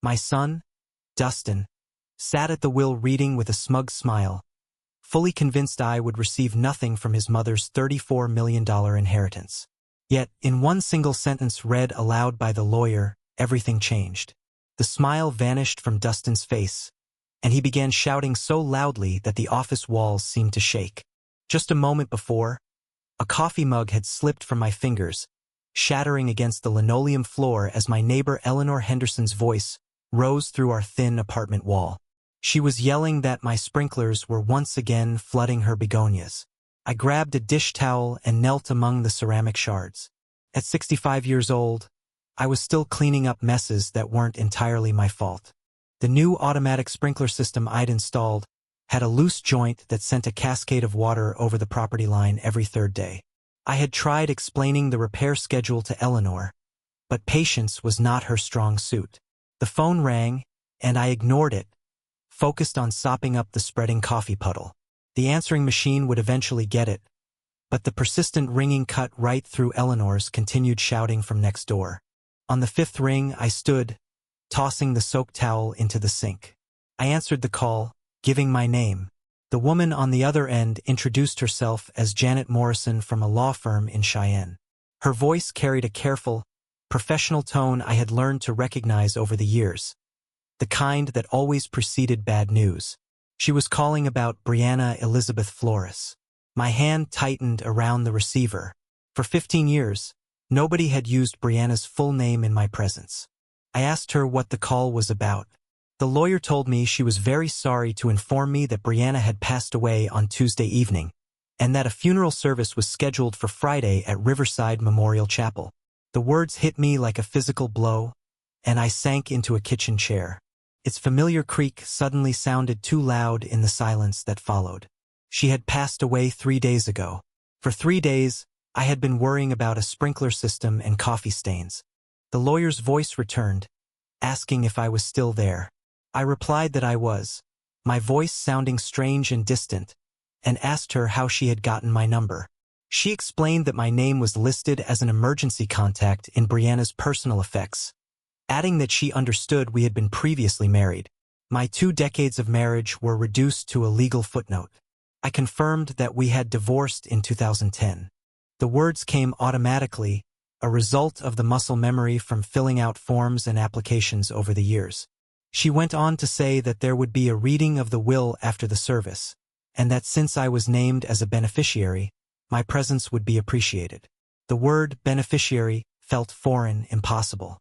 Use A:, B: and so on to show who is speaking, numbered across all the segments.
A: My son, Dustin, sat at the will reading with a smug smile, fully convinced I would receive nothing from his mother's $34 million inheritance. Yet, in one single sentence read aloud by the lawyer, everything changed. The smile vanished from Dustin's face, and he began shouting so loudly that the office walls seemed to shake. Just a moment before, a coffee mug had slipped from my fingers, shattering against the linoleum floor as my neighbor Eleanor Henderson's voice rose through our thin apartment wall. She was yelling that my sprinklers were once again flooding her begonias. I grabbed a dish towel and knelt among the ceramic shards. At 65 years old, I was still cleaning up messes that weren't entirely my fault. The new automatic sprinkler system I'd installed had a loose joint that sent a cascade of water over the property line every third day. I had tried explaining the repair schedule to Eleanor, but patience was not her strong suit. The phone rang, and I ignored it, focused on sopping up the spreading coffee puddle. The answering machine would eventually get it, but the persistent ringing cut right through Eleanor's continued shouting from next door. On the fifth ring, I stood, tossing the soaked towel into the sink. I answered the call, giving my name. The woman on the other end introduced herself as Janet Morrison from a law firm in Cheyenne. Her voice carried a careful, professional tone I had learned to recognize over the years, the kind that always preceded bad news. She was calling about Briana Elizabeth Flores. My hand tightened around the receiver. For 15 years, nobody had used Briana's full name in my presence. I asked her what the call was about. The lawyer told me she was very sorry to inform me that Briana had passed away on Tuesday evening, and that a funeral service was scheduled for Friday at Riverside Memorial Chapel. The words hit me like a physical blow, and I sank into a kitchen chair. Its familiar creak suddenly sounded too loud in the silence that followed. She had passed away 3 days ago. For 3 days, I had been worrying about a sprinkler system and coffee stains. The lawyer's voice returned, asking if I was still there. I replied that I was, my voice sounding strange and distant, and asked her how she had gotten my number. She explained that my name was listed as an emergency contact in Briana's personal effects, adding that she understood we had been previously married. My 2 decades of marriage were reduced to a legal footnote. I confirmed that we had divorced in 2010. The words came automatically, a result of the muscle memory from filling out forms and applications over the years. She went on to say that there would be a reading of the will after the service, and that since I was named as a beneficiary, my presence would be appreciated. The word beneficiary felt foreign, impossible.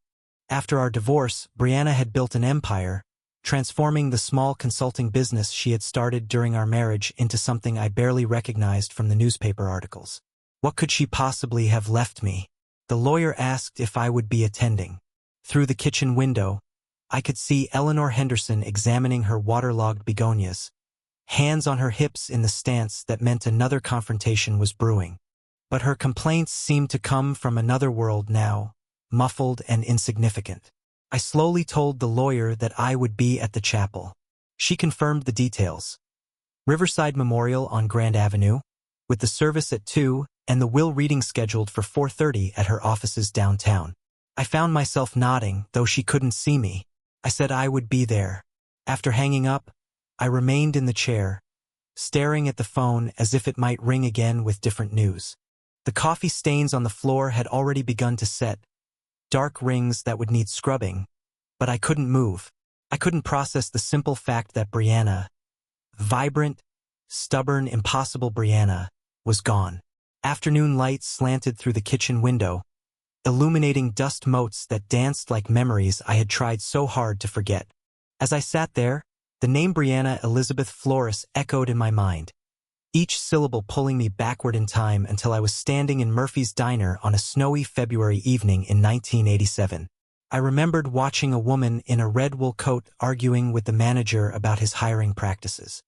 A: After our divorce, Briana had built an empire, transforming the small consulting business she had started during our marriage into something I barely recognized from the newspaper articles. What could she possibly have left me? The lawyer asked if I would be attending. Through the kitchen window, I could see Eleanor Henderson examining her waterlogged begonias, hands on her hips in the stance that meant another confrontation was brewing. But her complaints seemed to come from another world now, muffled and insignificant. I slowly told the lawyer that I would be at the chapel. She confirmed the details. Riverside Memorial on Grand Avenue, with the service at 2 and the will reading scheduled for 4:30 at her offices downtown. I found myself nodding, though she couldn't see me. I said I would be there. After hanging up, I remained in the chair, staring at the phone as if it might ring again with different news. The coffee stains on the floor had already begun to set, dark rings that would need scrubbing, but I couldn't move. I couldn't process the simple fact that Briana, vibrant, stubborn, impossible Briana, was gone. Afternoon lights slanted through the kitchen window, illuminating dust motes that danced like memories I had tried so hard to forget. As I sat there, the name Briana Elizabeth Flores echoed in my mind, each syllable pulling me backward in time until I was standing in Murphy's Diner on a snowy February evening in 1987. I remembered watching a woman in a red wool coat arguing with the manager about his hiring practices.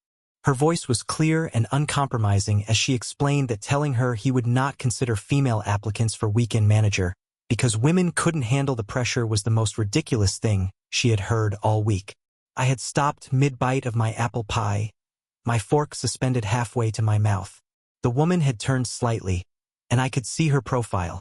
A: Her voice was clear and uncompromising as she explained that telling her he would not consider female applicants for weekend manager because women couldn't handle the pressure was the most ridiculous thing she had heard all week. I had stopped mid-bite of my apple pie, my fork suspended halfway to my mouth. The woman had turned slightly, and I could see her profile.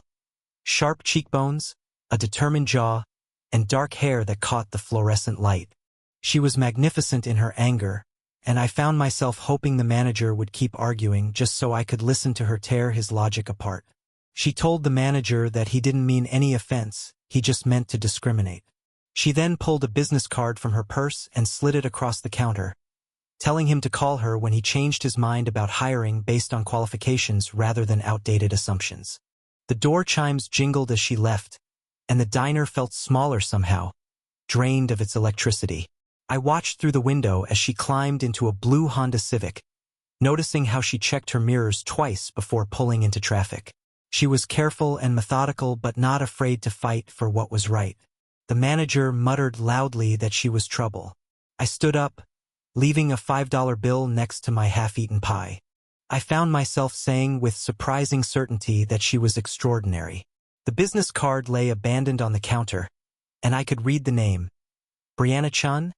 A: Sharp cheekbones, a determined jaw, and dark hair that caught the fluorescent light. She was magnificent in her anger, and I found myself hoping the manager would keep arguing just so I could listen to her tear his logic apart. She told the manager that he didn't mean any offense, he just meant to discriminate. She then pulled a business card from her purse and slid it across the counter, telling him to call her when he changed his mind about hiring based on qualifications rather than outdated assumptions. The door chimes jingled as she left, and the diner felt smaller somehow, drained of its electricity. I watched through the window as she climbed into a blue Honda Civic, noticing how she checked her mirrors twice before pulling into traffic. She was careful and methodical but not afraid to fight for what was right. The manager muttered loudly that she was trouble. I stood up, leaving a $5 bill next to my half-eaten pie. I found myself saying with surprising certainty that she was extraordinary. The business card lay abandoned on the counter, and I could read the name. Briana-chan,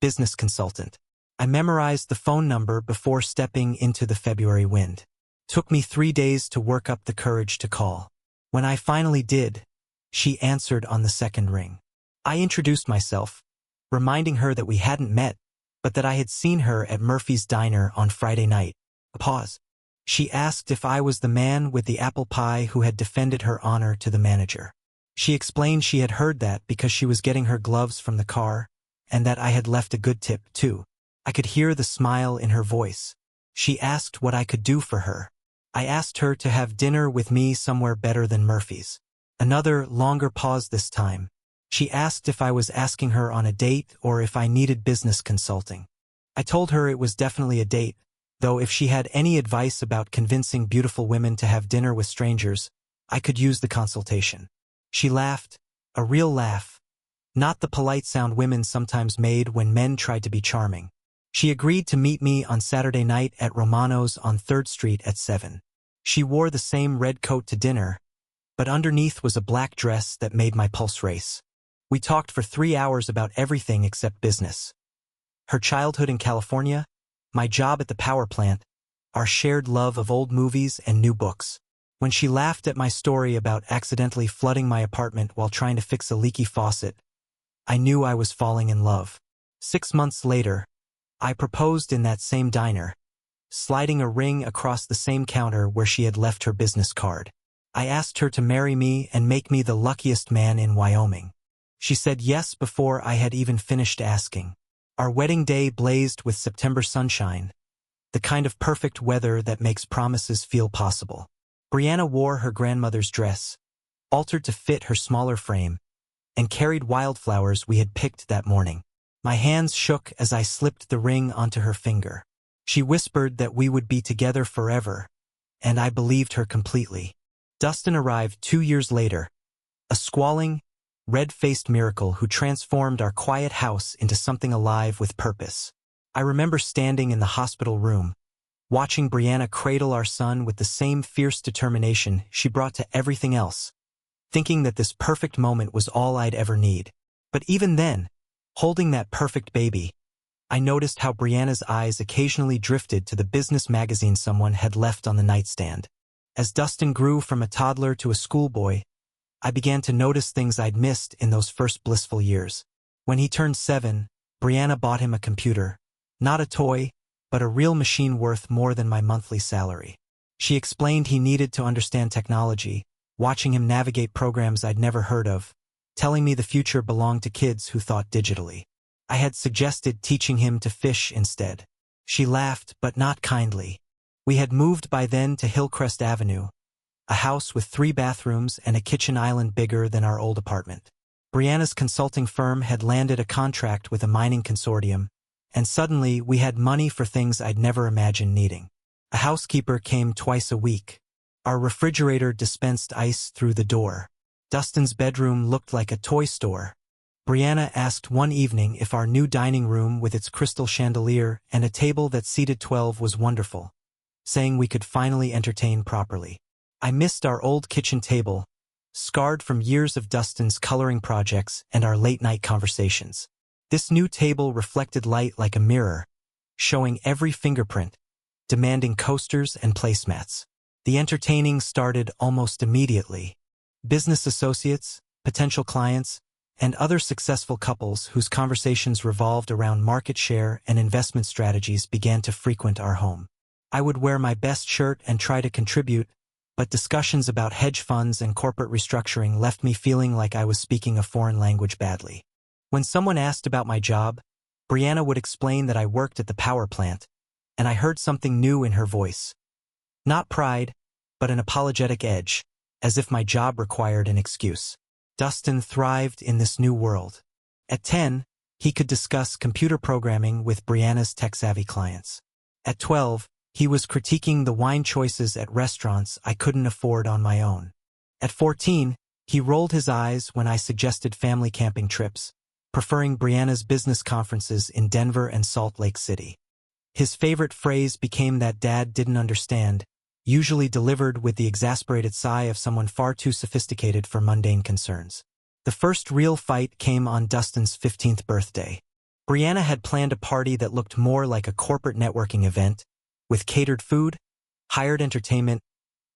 A: business consultant. I memorized the phone number before stepping into the February wind. Took me 3 days to work up the courage to call. When I finally did, she answered on the second ring. I introduced myself, reminding her that we hadn't met, but that I had seen her at Murphy's Diner on Friday night. A pause. She asked if I was the man with the apple pie who had defended her honor to the manager. She explained she had heard that because she was getting her gloves from the car, and that I had left a good tip, too. I could hear the smile in her voice. She asked what I could do for her. I asked her to have dinner with me somewhere better than Murphy's. Another, longer pause this time. She asked if I was asking her on a date or if I needed business consulting. I told her it was definitely a date, though if she had any advice about convincing beautiful women to have dinner with strangers, I could use the consultation. She laughed, a real laugh, not the polite sound women sometimes made when men tried to be charming. She agreed to meet me on Saturday night at Romano's on 3rd Street at 7. She wore the same red coat to dinner, but underneath was a black dress that made my pulse race. We talked for 3 hours about everything except business. Her childhood in California, my job at the power plant, our shared love of old movies and new books. When she laughed at my story about accidentally flooding my apartment while trying to fix a leaky faucet, I knew I was falling in love. 6 months later, I proposed in that same diner, sliding a ring across the same counter where she had left her business card. I asked her to marry me and make me the luckiest man in Wyoming. She said yes before I had even finished asking. Our wedding day blazed with September sunshine, the kind of perfect weather that makes promises feel possible. Briana wore her grandmother's dress, altered to fit her smaller frame, and carried wildflowers we had picked that morning. My hands shook as I slipped the ring onto her finger. She whispered that we would be together forever, and I believed her completely. Dustin arrived 2 years later, a squalling, red-faced miracle who transformed our quiet house into something alive with purpose. I remember standing in the hospital room, watching Briana cradle our son with the same fierce determination she brought to everything else, thinking that this perfect moment was all I'd ever need. But even then, holding that perfect baby, I noticed how Briana's eyes occasionally drifted to the business magazine someone had left on the nightstand. As Dustin grew from a toddler to a schoolboy, I began to notice things I'd missed in those first blissful years. When he turned 7, Briana bought him a computer. Not a toy, but a real machine worth more than my monthly salary. She explained he needed to understand technology, watching him navigate programs I'd never heard of, telling me the future belonged to kids who thought digitally. I had suggested teaching him to fish instead. She laughed, but not kindly. We had moved by then to Hillcrest Avenue, a house with 3 bathrooms and a kitchen island bigger than our old apartment. Briana's consulting firm had landed a contract with a mining consortium, and suddenly we had money for things I'd never imagined needing. A housekeeper came twice a week. Our refrigerator dispensed ice through the door. Dustin's bedroom looked like a toy store. Briana asked one evening if our new dining room with its crystal chandelier and a table that seated 12 was wonderful, saying we could finally entertain properly. I missed our old kitchen table, scarred from years of Dustin's coloring projects and our late-night conversations. This new table reflected light like a mirror, showing every fingerprint, demanding coasters and placemats. The entertaining started almost immediately. Business associates, potential clients, and other successful couples whose conversations revolved around market share and investment strategies began to frequent our home. I would wear my best shirt and try to contribute, but discussions about hedge funds and corporate restructuring left me feeling like I was speaking a foreign language badly. When someone asked about my job, Briana would explain that I worked at the power plant, and I heard something new in her voice. Not pride, but an apologetic edge, as if my job required an excuse. Dustin thrived in this new world. At 10, he could discuss computer programming with Briana's tech-savvy clients. At 12, he was critiquing the wine choices at restaurants I couldn't afford on my own. At 14, he rolled his eyes when I suggested family camping trips, preferring Briana's business conferences in Denver and Salt Lake City. His favorite phrase became that Dad didn't understand, usually delivered with the exasperated sigh of someone far too sophisticated for mundane concerns. The first real fight came on Dustin's 15th birthday. Briana had planned a party that looked more like a corporate networking event, with catered food, hired entertainment,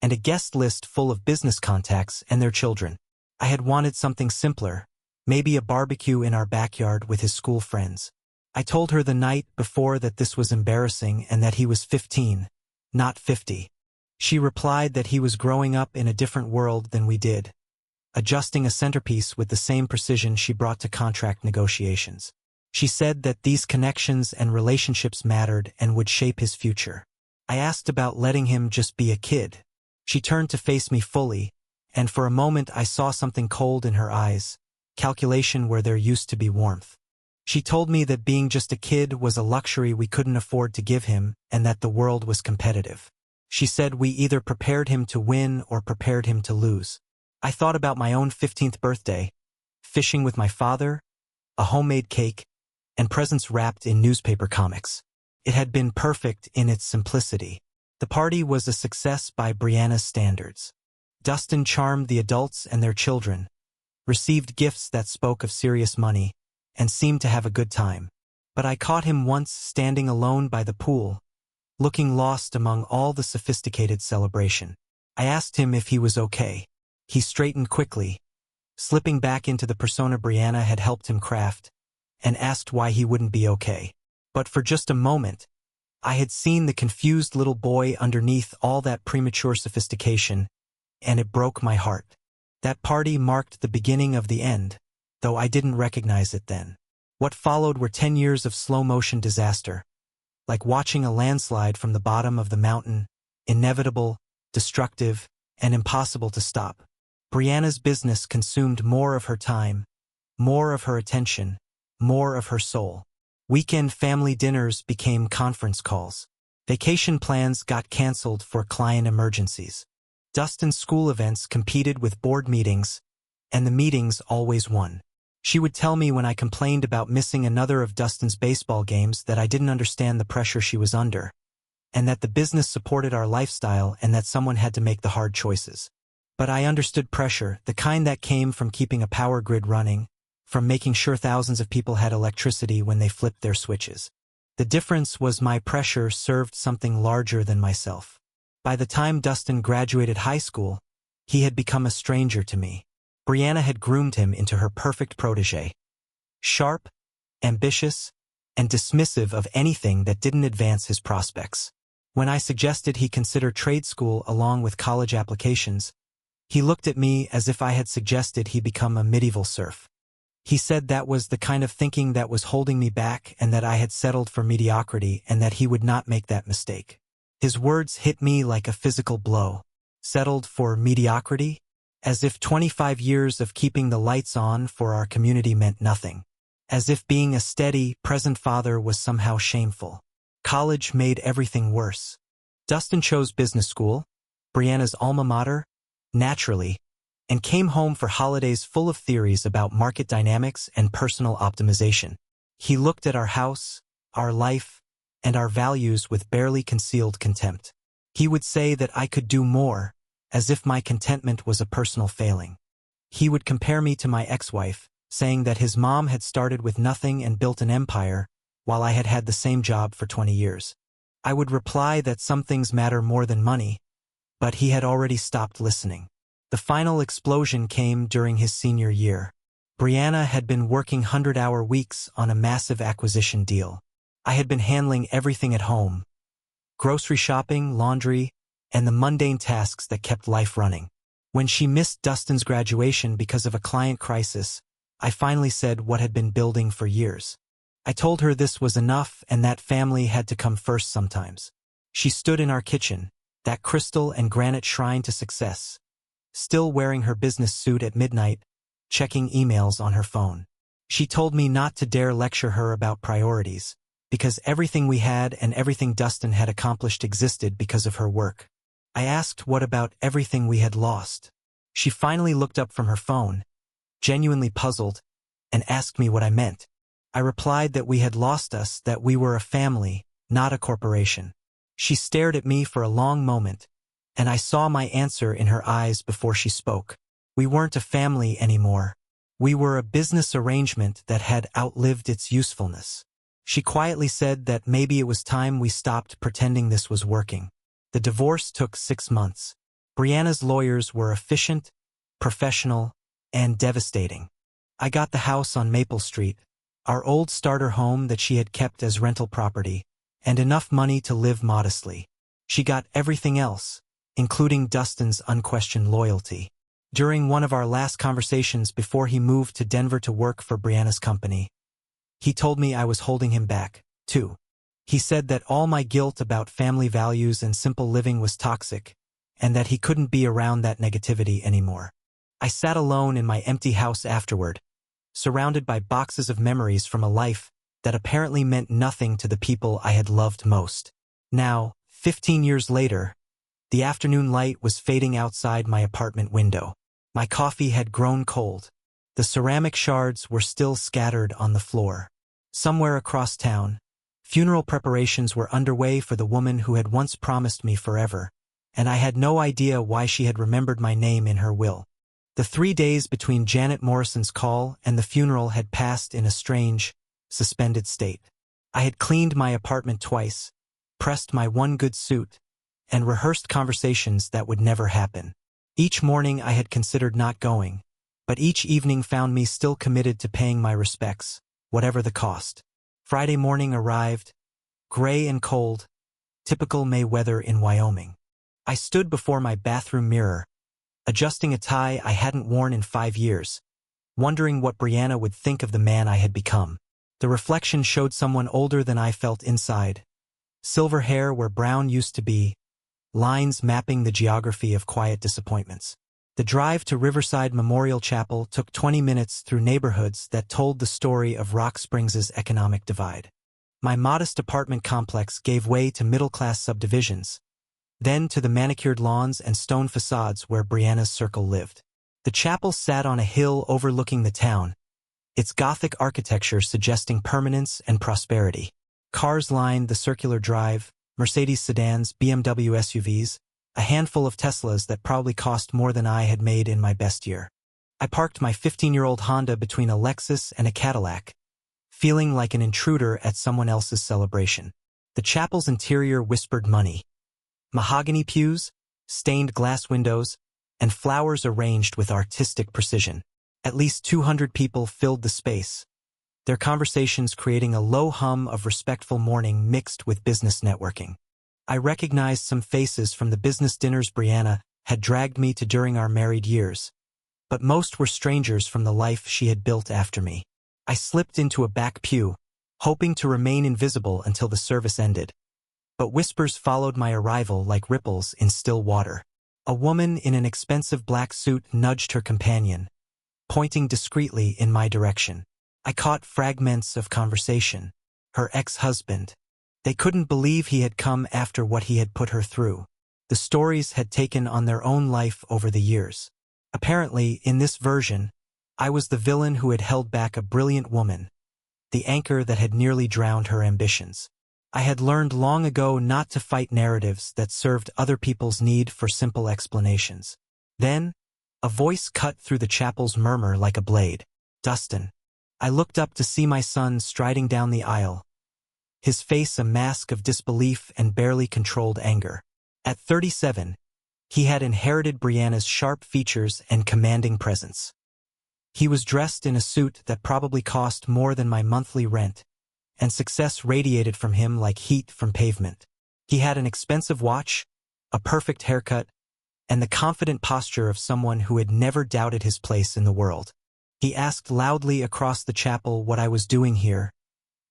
A: and a guest list full of business contacts and their children. I had wanted something simpler, maybe a barbecue in our backyard with his school friends. I told her the night before that this was embarrassing and that he was 15, not 50. She replied that he was growing up in a different world than we did, adjusting a centerpiece with the same precision she brought to contract negotiations. She said that these connections and relationships mattered and would shape his future. I asked about letting him just be a kid. She turned to face me fully, and for a moment I saw something cold in her eyes, calculation where there used to be warmth. She told me that being just a kid was a luxury we couldn't afford to give him and that the world was competitive. She said we either prepared him to win or prepared him to lose. I thought about my own 15th birthday, fishing with my father, a homemade cake, and presents wrapped in newspaper comics. It had been perfect in its simplicity. The party was a success by Briana's standards. Dustin charmed the adults and their children, received gifts that spoke of serious money, and seemed to have a good time. But I caught him once standing alone by the pool, looking lost among all the sophisticated celebration. I asked him if he was okay. He straightened quickly, slipping back into the persona Briana had helped him craft, and asked why he wouldn't be okay. But for just a moment, I had seen the confused little boy underneath all that premature sophistication, and it broke my heart. That party marked the beginning of the end, though I didn't recognize it then. What followed were 10 years of slow-motion disaster, like watching a landslide from the bottom of the mountain, inevitable, destructive, and impossible to stop. Briana's business consumed more of her time, more of her attention, more of her soul. Weekend family dinners became conference calls. Vacation plans got canceled for client emergencies. Dustin's school events competed with board meetings, and the meetings always won. She would tell me when I complained about missing another of Dustin's baseball games that I didn't understand the pressure she was under, and that the business supported our lifestyle and that someone had to make the hard choices. But I understood pressure, the kind that came from keeping a power grid running, from making sure thousands of people had electricity when they flipped their switches. The difference was my pressure served something larger than myself. By the time Dustin graduated high school, he had become a stranger to me. Briana had groomed him into her perfect protege. Sharp, ambitious, and dismissive of anything that didn't advance his prospects. When I suggested he consider trade school along with college applications, he looked at me as if I had suggested he become a medieval serf. He said that was the kind of thinking that was holding me back and that I had settled for mediocrity and that he would not make that mistake. His words hit me like a physical blow. Settled for mediocrity? As if 25 years of keeping the lights on for our community meant nothing. As if being a steady, present father was somehow shameful. College made everything worse. Dustin chose business school, Briana's alma mater, naturally, and came home for holidays full of theories about market dynamics and personal optimization. He looked at our house, our life, and our values with barely concealed contempt. He would say that I could do more, as if my contentment was a personal failing. He would compare me to my ex-wife, saying that his mom had started with nothing and built an empire, while I had had the same job for 20 years. I would reply that some things matter more than money, but he had already stopped listening. The final explosion came during his senior year. Briana had been working 100-hour weeks on a massive acquisition deal. I had been handling everything at home: grocery shopping, laundry, and the mundane tasks that kept life running. When she missed Dustin's graduation because of a client crisis, I finally said what had been building for years. I told her this was enough and that family had to come first sometimes. She stood in our kitchen, that crystal and granite shrine to success, still wearing her business suit at midnight, checking emails on her phone. She told me not to dare lecture her about priorities, because everything we had and everything Dustin had accomplished existed because of her work. I asked what about everything we had lost. She finally looked up from her phone, genuinely puzzled, and asked me what I meant. I replied that we had lost us, that we were a family, not a corporation. She stared at me for a long moment, and I saw my answer in her eyes before she spoke. We weren't a family anymore. We were a business arrangement that had outlived its usefulness. She quietly said that maybe it was time we stopped pretending this was working. The divorce took 6 months. Briana's lawyers were efficient, professional, and devastating. I got the house on Maple Street, our old starter home that she had kept as rental property, and enough money to live modestly. She got everything else, including Dustin's unquestioned loyalty. During one of our last conversations before he moved to Denver to work for Briana's company, he told me I was holding him back, too. He said that all my guilt about family values and simple living was toxic, and that he couldn't be around that negativity anymore. I sat alone in my empty house afterward, surrounded by boxes of memories from a life that apparently meant nothing to the people I had loved most. Now, 15 years later, the afternoon light was fading outside my apartment window. My coffee had grown cold. The ceramic shards were still scattered on the floor. Somewhere across town, funeral preparations were underway for the woman who had once promised me forever, and I had no idea why she had remembered my name in her will. The 3 days between Janet Morrison's call and the funeral had passed in a strange, suspended state. I had cleaned my apartment twice, pressed my one good suit, and rehearsed conversations that would never happen. Each morning I had considered not going, but each evening found me still committed to paying my respects, whatever the cost. Friday morning arrived, gray and cold, typical May weather in Wyoming. I stood before my bathroom mirror, adjusting a tie I hadn't worn in 5 years, wondering what Briana would think of the man I had become. The reflection showed someone older than I felt inside. Silver hair where brown used to be, lines mapping the geography of quiet disappointments. The drive to Riverside Memorial Chapel took 20 minutes through neighborhoods that told the story of Rock Springs' economic divide. My modest apartment complex gave way to middle-class subdivisions, then to the manicured lawns and stone facades where Briana's circle lived. The chapel sat on a hill overlooking the town, its Gothic architecture suggesting permanence and prosperity. Cars lined the circular drive, Mercedes sedans, BMW SUVs, a handful of Teslas that probably cost more than I had made in my best year. I parked my 15-year-old Honda between a Lexus and a Cadillac, feeling like an intruder at someone else's celebration. The chapel's interior whispered money. Mahogany pews, stained glass windows, and flowers arranged with artistic precision. At least 200 people filled the space, their conversations creating a low hum of respectful mourning mixed with business networking. I recognized some faces from the business dinners Briana had dragged me to during our married years, but most were strangers from the life she had built after me. I slipped into a back pew, hoping to remain invisible until the service ended. But whispers followed my arrival like ripples in still water. A woman in an expensive black suit nudged her companion, pointing discreetly in my direction. I caught fragments of conversation. Her ex-husband. They couldn't believe he had come after what he had put her through. The stories had taken on their own life over the years. Apparently, in this version, I was the villain who had held back a brilliant woman, the anchor that had nearly drowned her ambitions. I had learned long ago not to fight narratives that served other people's need for simple explanations. Then, a voice cut through the chapel's murmur like a blade. Dustin. I looked up to see my son striding down the aisle, his face a mask of disbelief and barely controlled anger. At 37, he had inherited Briana's sharp features and commanding presence. He was dressed in a suit that probably cost more than my monthly rent, and success radiated from him like heat from pavement. He had an expensive watch, a perfect haircut, and the confident posture of someone who had never doubted his place in the world. He asked loudly across the chapel what I was doing here,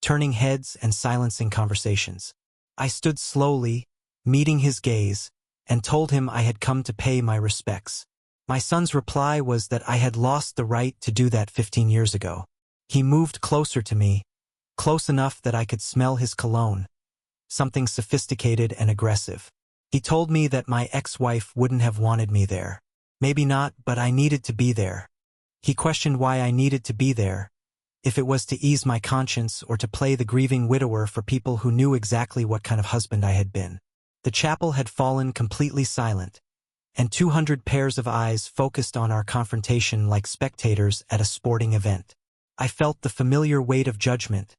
A: turning heads and silencing conversations. I stood slowly, meeting his gaze, and told him I had come to pay my respects. My son's reply was that I had lost the right to do that 15 years ago. He moved closer to me, close enough that I could smell his cologne, something sophisticated and aggressive. He told me that my ex-wife wouldn't have wanted me there. Maybe not, but I needed to be there. He questioned why I needed to be there, if it was to ease my conscience or to play the grieving widower for people who knew exactly what kind of husband I had been. The chapel had fallen completely silent, and 200 pairs of eyes focused on our confrontation like spectators at a sporting event. I felt the familiar weight of judgment,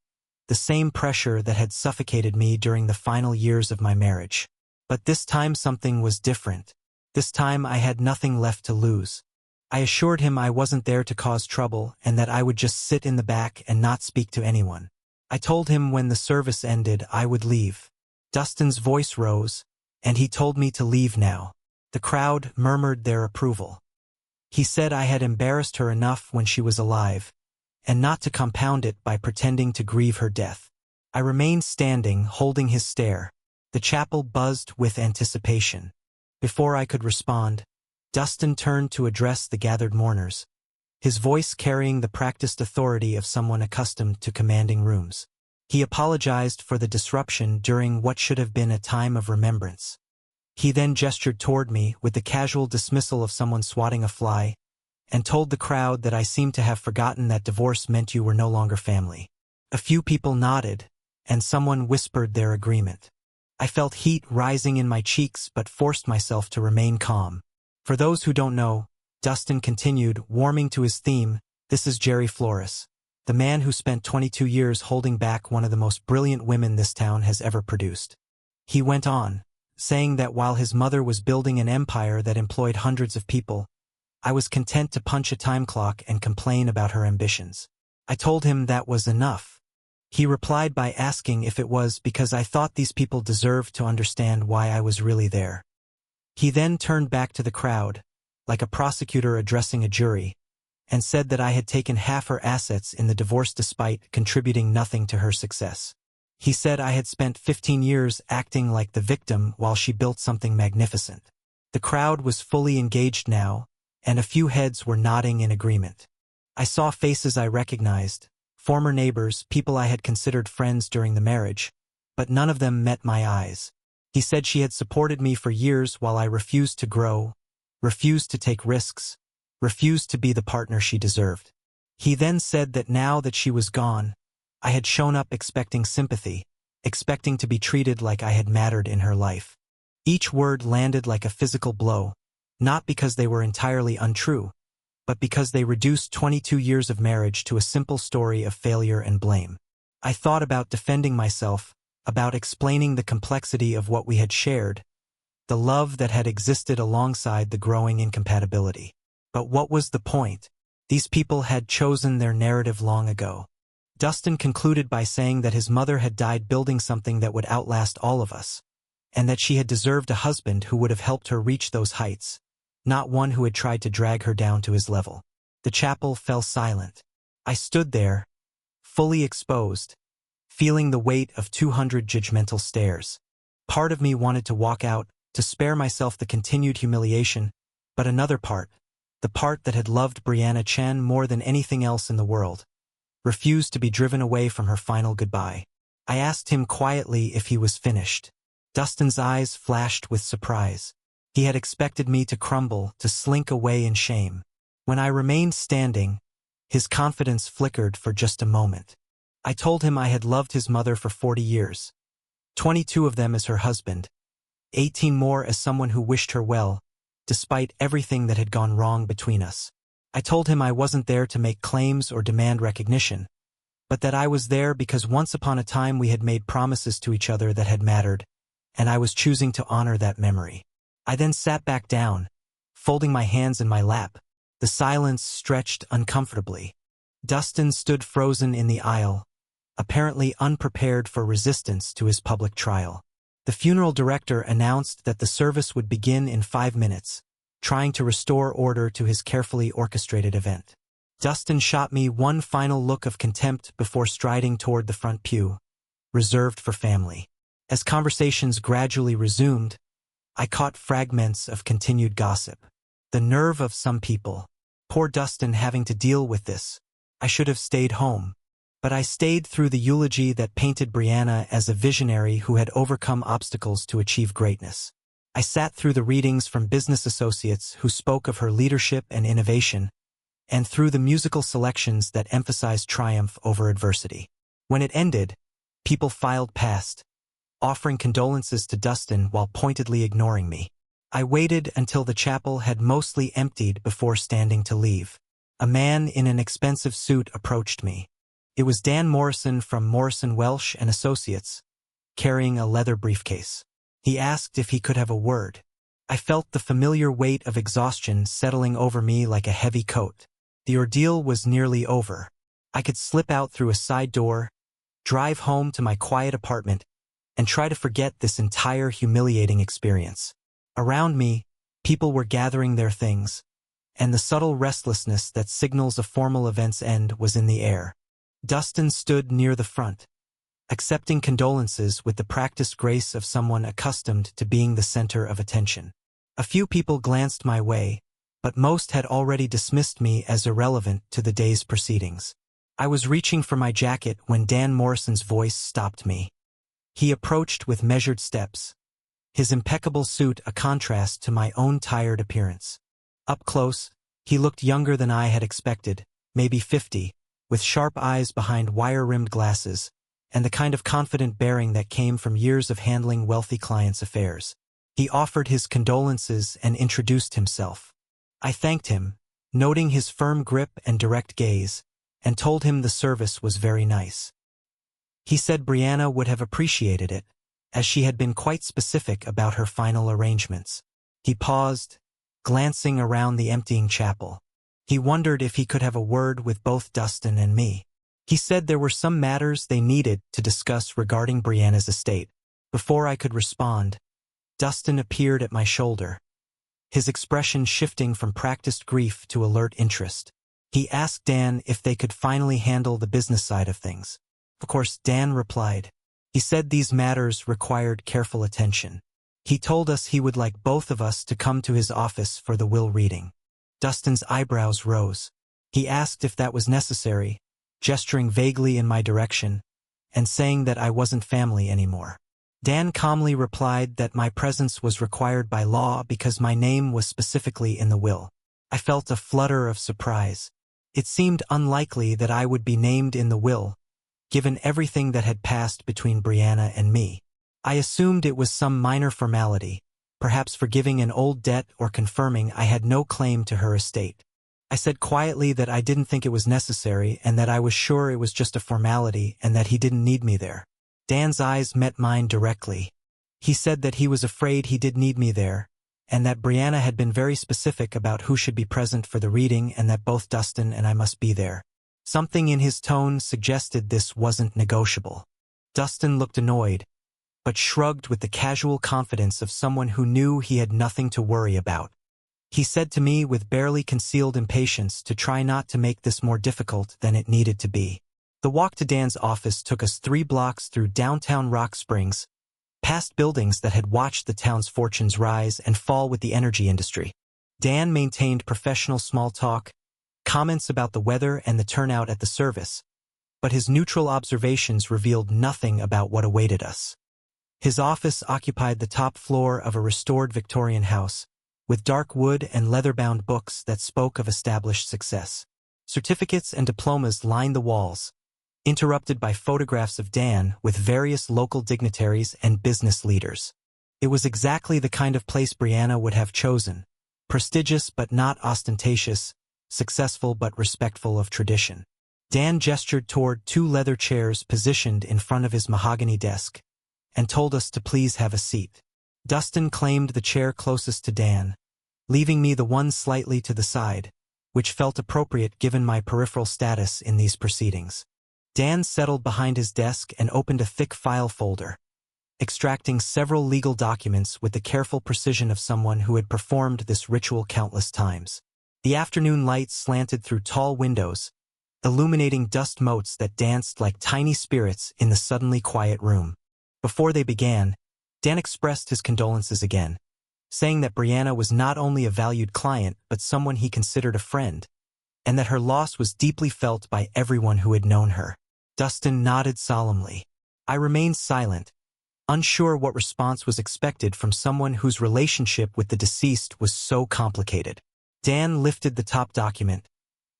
A: the same pressure that had suffocated me during the final years of my marriage. But this time something was different. This time I had nothing left to lose. I assured him I wasn't there to cause trouble and that I would just sit in the back and not speak to anyone. I told him when the service ended I would leave. Dustin's voice rose, and he told me to leave now. The crowd murmured their approval. He said I had embarrassed her enough when she was alive, and not to compound it by pretending to grieve her death. I remained standing, holding his stare. The chapel buzzed with anticipation. Before I could respond, Dustin turned to address the gathered mourners, his voice carrying the practiced authority of someone accustomed to commanding rooms. He apologized for the disruption during what should have been a time of remembrance. He then gestured toward me with the casual dismissal of someone swatting a fly, and told the crowd that I seemed to have forgotten that divorce meant you were no longer family. A few people nodded, and someone whispered their agreement. I felt heat rising in my cheeks but forced myself to remain calm. For those who don't know, Dustin continued, warming to his theme, this is Jerry Flores, the man who spent 22 years holding back one of the most brilliant women this town has ever produced. He went on, saying that while his mother was building an empire that employed hundreds of people, I was content to punch a time clock and complain about her ambitions. I told him that was enough. He replied by asking if it was because I thought these people deserved to understand why I was really there. He then turned back to the crowd, like a prosecutor addressing a jury, and said that I had taken half her assets in the divorce despite contributing nothing to her success. He said I had spent 15 years acting like the victim while she built something magnificent. The crowd was fully engaged now, and a few heads were nodding in agreement. I saw faces I recognized, former neighbors, people I had considered friends during the marriage, but none of them met my eyes. He said she had supported me for years while I refused to grow, refused to take risks, refused to be the partner she deserved. He then said that now that she was gone, I had shown up expecting sympathy, expecting to be treated like I had mattered in her life. Each word landed like a physical blow, not because they were entirely untrue, but because they reduced 22 years of marriage to a simple story of failure and blame. I thought about defending myself, about explaining the complexity of what we had shared, the love that had existed alongside the growing incompatibility. But what was the point? These people had chosen their narrative long ago. Dustin concluded by saying that his mother had died building something that would outlast all of us, and that she had deserved a husband who would have helped her reach those heights, not one who had tried to drag her down to his level. The chapel fell silent. I stood there, fully exposed, feeling the weight of 200 judgmental stares. Part of me wanted to walk out, to spare myself the continued humiliation, but another part, the part that had loved Briana Chen more than anything else in the world, refused to be driven away from her final goodbye. I asked him quietly if he was finished. Dustin's eyes flashed with surprise. He had expected me to crumble, to slink away in shame. When I remained standing, his confidence flickered for just a moment. I told him I had loved his mother for 40 years, 22 of them as her husband, 18 more as someone who wished her well, despite everything that had gone wrong between us. I told him I wasn't there to make claims or demand recognition, but that I was there because once upon a time we had made promises to each other that had mattered, and I was choosing to honor that memory. I then sat back down, folding my hands in my lap. The silence stretched uncomfortably. Dustin stood frozen in the aisle, apparently unprepared for resistance to his public trial. The funeral director announced that the service would begin in 5 minutes, trying to restore order to his carefully orchestrated event. Dustin shot me one final look of contempt before striding toward the front pew, reserved for family. As conversations gradually resumed, I caught fragments of continued gossip. The nerve of some people. Poor Dustin having to deal with this. I should have stayed home. But I stayed through the eulogy that painted Briana as a visionary who had overcome obstacles to achieve greatness. I sat through the readings from business associates who spoke of her leadership and innovation, and through the musical selections that emphasized triumph over adversity. When it ended, people filed past, offering condolences to Dustin while pointedly ignoring me. I waited until the chapel had mostly emptied before standing to leave. A man in an expensive suit approached me. It was Dan Morrison from Morrison Welsh and Associates, carrying a leather briefcase. He asked if he could have a word. I felt the familiar weight of exhaustion settling over me like a heavy coat. The ordeal was nearly over. I could slip out through a side door, drive home to my quiet apartment, and try to forget this entire humiliating experience. Around me, people were gathering their things, and the subtle restlessness that signals a formal event's end was in the air. Dustin stood near the front, accepting condolences with the practiced grace of someone accustomed to being the center of attention. A few people glanced my way, but most had already dismissed me as irrelevant to the day's proceedings. I was reaching for my jacket when Dan Morrison's voice stopped me. He approached with measured steps, his impeccable suit a contrast to my own tired appearance. Up close, he looked younger than I had expected, maybe 50, with sharp eyes behind wire-rimmed glasses, and the kind of confident bearing that came from years of handling wealthy clients' affairs. He offered his condolences and introduced himself. I thanked him, noting his firm grip and direct gaze, and told him the service was very nice. He said Briana would have appreciated it, as she had been quite specific about her final arrangements. He paused, glancing around the emptying chapel. He wondered if he could have a word with both Dustin and me. He said there were some matters they needed to discuss regarding Briana's estate. Before I could respond, Dustin appeared at my shoulder, his expression shifting from practiced grief to alert interest. He asked Dan if they could finally handle the business side of things. Of course, Dan replied. He said these matters required careful attention. He told us he would like both of us to come to his office for the will reading. Dustin's eyebrows rose. He asked if that was necessary, gesturing vaguely in my direction, and saying that I wasn't family anymore. Dan calmly replied that my presence was required by law because my name was specifically in the will. I felt a flutter of surprise. It seemed unlikely that I would be named in the will, given everything that had passed between Briana and me. I assumed it was some minor formality, perhaps forgiving an old debt or confirming I had no claim to her estate. I said quietly that I didn't think it was necessary and that I was sure it was just a formality and that he didn't need me there. Dan's eyes met mine directly. He said that he was afraid he did need me there, and that Briana had been very specific about who should be present for the reading and that both Dustin and I must be there. Something in his tone suggested this wasn't negotiable. Dustin looked annoyed, but shrugged with the casual confidence of someone who knew he had nothing to worry about. He said to me with barely concealed impatience to try not to make this more difficult than it needed to be. The walk to Dan's office took us 3 blocks through downtown Rock Springs, past buildings that had watched the town's fortunes rise and fall with the energy industry. Dan maintained professional small talk, comments about the weather and the turnout at the service, but his neutral observations revealed nothing about what awaited us. His office occupied the top floor of a restored Victorian house, with dark wood and leather-bound books that spoke of established success. Certificates and diplomas lined the walls, interrupted by photographs of Dan with various local dignitaries and business leaders. It was exactly the kind of place Briana would have chosen, prestigious but not ostentatious, successful but respectful of tradition. Dan gestured toward 2 leather chairs positioned in front of his mahogany desk, and told us to please have a seat. Dustin claimed the chair closest to Dan, leaving me the one slightly to the side, which felt appropriate given my peripheral status in these proceedings. Dan settled behind his desk and opened a thick file folder, extracting several legal documents with the careful precision of someone who had performed this ritual countless times. The afternoon light slanted through tall windows, illuminating dust motes that danced like tiny spirits in the suddenly quiet room. Before they began, Dan expressed his condolences again, saying that Briana was not only a valued client but someone he considered a friend, and that her loss was deeply felt by everyone who had known her. Dustin nodded solemnly. I remained silent, unsure what response was expected from someone whose relationship with the deceased was so complicated. Dan lifted the top document,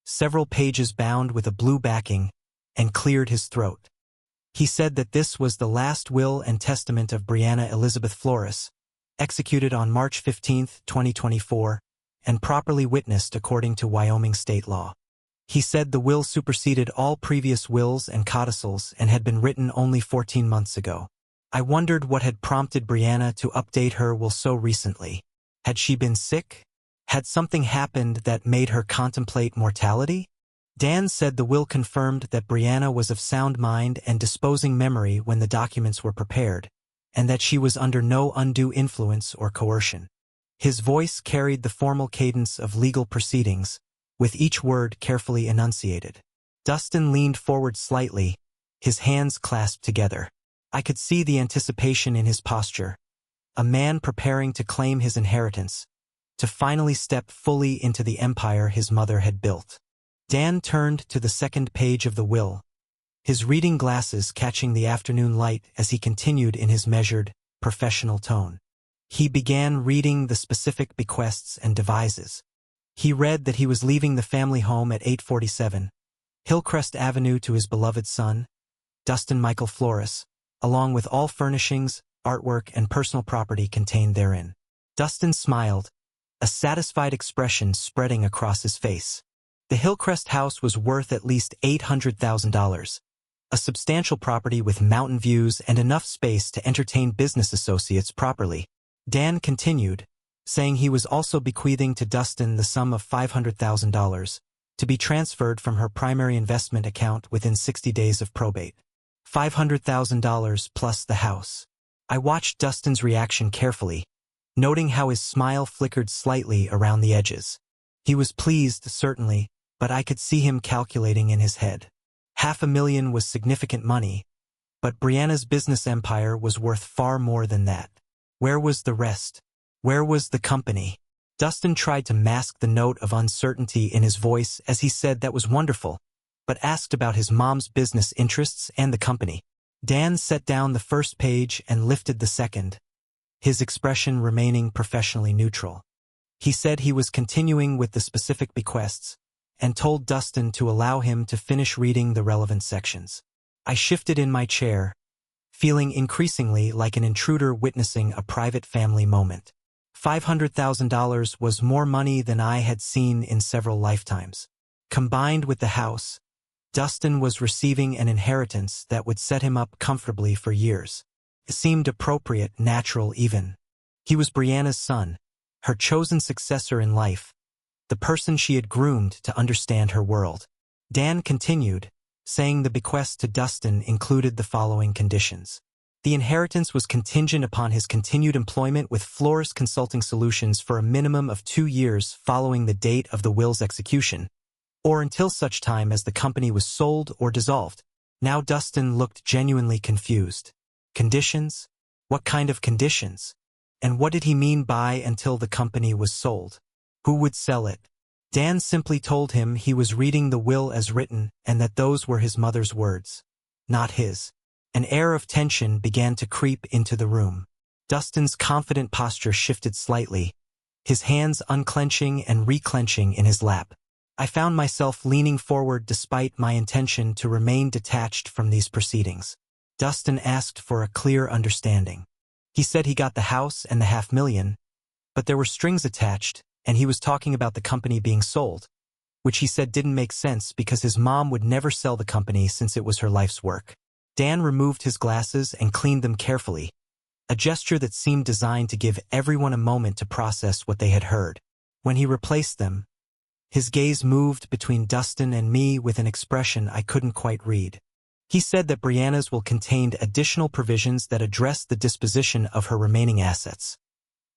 A: several pages bound with a blue backing, and cleared his throat. He said that this was the last will and testament of Briana Elizabeth Flores, executed on March 15, 2024, and properly witnessed according to Wyoming state law. He said the will superseded all previous wills and codicils and had been written only 14 months ago. I wondered what had prompted Briana to update her will so recently. Had she been sick? Had something happened that made her contemplate mortality? Dan said the will confirmed that Briana was of sound mind and disposing memory when the documents were prepared, and that she was under no undue influence or coercion. His voice carried the formal cadence of legal proceedings, with each word carefully enunciated. Dustin leaned forward slightly, his hands clasped together. I could see the anticipation in his posture, a man preparing to claim his inheritance, to finally step fully into the empire his mother had built. Dan turned to the second page of the will, his reading glasses catching the afternoon light as he continued in his measured, professional tone. He began reading the specific bequests and devises. He read that he was leaving the family home at 847 Hillcrest Avenue to his beloved son, Dustin Michael Flores, along with all furnishings, artwork, and personal property contained therein. Dustin smiled, a satisfied expression spreading across his face. The Hillcrest house was worth at least $800,000, a substantial property with mountain views and enough space to entertain business associates properly. Dan continued, saying he was also bequeathing to Dustin the sum of $500,000, to be transferred from her primary investment account within 60 days of probate. $500,000 plus the house. I watched Dustin's reaction carefully, noting how his smile flickered slightly around the edges. He was pleased, certainly, but I could see him calculating in his head. $500,000 was significant money, but Briana's business empire was worth far more than that. Where was the rest? Where was the company? Dustin tried to mask the note of uncertainty in his voice as he said that was wonderful, but asked about his mom's business interests and the company. Dan set down the first page and lifted the second, his expression remaining professionally neutral. He said he was continuing with the specific bequests, and told Dustin to allow him to finish reading the relevant sections. I shifted in my chair, feeling increasingly like an intruder witnessing a private family moment. $500,000 was more money than I had seen in several lifetimes. Combined with the house, Dustin was receiving an inheritance that would set him up comfortably for years. It seemed appropriate, natural even. He was Briana's son, her chosen successor in life, the person she had groomed to understand her world. Dan continued, saying the bequest to Dustin included the following conditions. The inheritance was contingent upon his continued employment with Flores Consulting Solutions for a minimum of 2 years following the date of the will's execution, or until such time as the company was sold or dissolved. Now Dustin looked genuinely confused. Conditions? What kind of conditions? And what did he mean by until the company was sold? Who would sell it? Dan simply told him he was reading the will as written and that those were his mother's words, not his. An air of tension began to creep into the room. Dustin's confident posture shifted slightly, his hands unclenching and reclenching in his lap. I found myself leaning forward despite my intention to remain detached from these proceedings. Dustin asked for a clear understanding. He said he got the house and the $500,000, but there were strings attached, and he was talking about the company being sold, which he said didn't make sense because his mom would never sell the company since it was her life's work. Dan removed his glasses and cleaned them carefully, a gesture that seemed designed to give everyone a moment to process what they had heard. When he replaced them, His gaze moved between Dustin and me with an expression I couldn't quite read. He said that Briana's will contain additional provisions that address the disposition of her remaining assets,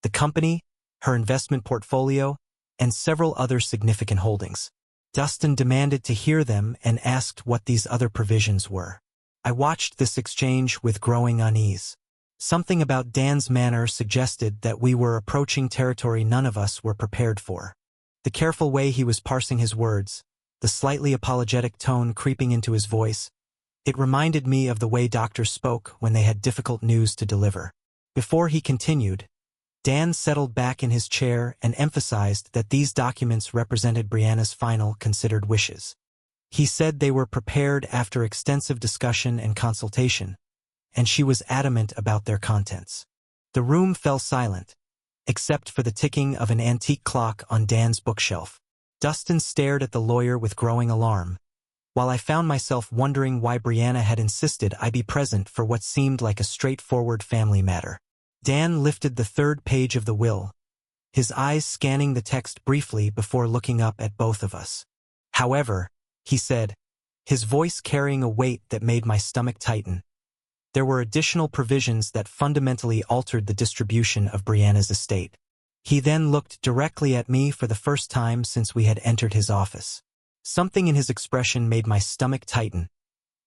A: the company, her investment portfolio, and several other significant holdings. Dustin demanded to hear them and asked what these other provisions were. I watched this exchange with growing unease. Something about Dan's manner suggested that we were approaching territory none of us were prepared for. The careful way he was parsing his words, the slightly apologetic tone creeping into his voice, it reminded me of the way doctors spoke when they had difficult news to deliver. Before he continued, Dan settled back in his chair and emphasized that these documents represented Briana's final considered wishes. He said they were prepared after extensive discussion and consultation, and she was adamant about their contents. The room fell silent, except for the ticking of an antique clock on Dan's bookshelf. Dustin stared at the lawyer with growing alarm, while I found myself wondering why Briana had insisted I be present for what seemed like a straightforward family matter. Dan lifted the third page of the will, his eyes scanning the text briefly before looking up at both of us. However, he said, his voice carrying a weight that made my stomach tighten, there were additional provisions that fundamentally altered the distribution of Briana's estate. He then looked directly at me for the first time since we had entered his office. Something in his expression made my stomach tighten,